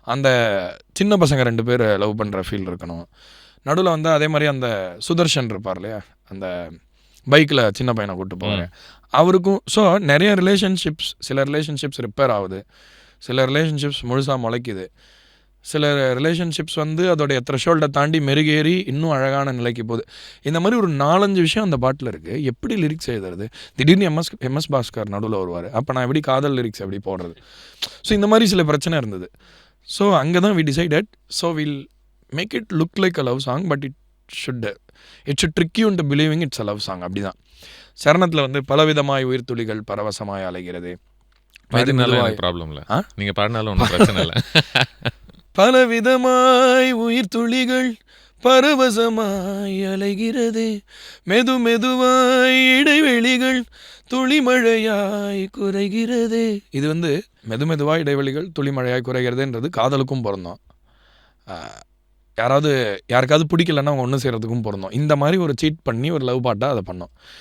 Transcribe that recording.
அந்த சின்ன பசங்க 2 பேர் லவ் பண்ணுற ஃபீல் இருக்கணும். நடுவில் வந்து அதே மாதிரி அந்த சுதர்ஷன் இருப்பார் இல்லையா, அந்த பைக்கில் சின்ன பையனை கூப்பிட்டு போவார், அவருக்கும். ஸோ நிறைய ரிலேஷன்ஷிப்ஸ், சில ரிலேஷன்ஷிப்ஸ் ரிப்பேர் ஆகுது, சில ரிலேஷன்ஷிப்ஸ் முழுசாக முளைக்குது, சில ரிலேஷன்ஷிப்ஸ் வந்து அதோடைய த்ரெஷோல்டை தாண்டி மெருகேறி இன்னும் அழகான நிலைக்கு போகுது. இந்த மாதிரி ஒரு 4-5 விஷயம் அந்த பாட்டில் இருக்குது. எப்படி லிரிக்ஸ் எழுதுறது? திடீர்னு எம்எஸ் பாஸ்கர் நடுவில் வருவார், அப்போ நான் எப்படி காதல் லிரிக்ஸ் எப்படி போடுறது? ஸோ இந்த மாதிரி சில பிரச்சனை இருந்தது. ஸோ அங்கே தான் we decided, so will make it look like a love song, but it should trick you into believing it's a love song. அப்படி தான் சரணத்தில் வந்து பலவிதமாய் உயிர் துளிகள் பரவசமாய் அலைகிறது, ப்ராப்ளம் இல்லை, நீங்கள் பாடினாலும் ஒன்றும் பிரச்சனை இல்லை. பலவிதமாய் உயிர் துளிகள் பரவசமாய் அலைகிறது, மெது மெதுவாய் இடைவெளிகள் துளிமழையாய் குறைகிறது. இது வந்து மெது மெதுவாய் இடைவெளிகள் துளிமழையாய் குறைகிறதுன்றது காதலுக்கும் பொருந்தோம், யாருக்காவது பிடிக்கலன்னா அவங்க ஒன்று செய்கிறதுக்கும் பொருந்தோம். இந்த மாதிரி ஒரு சீட் பண்ணி ஒரு லவ் பாட்டாக அதை பண்ணோம்.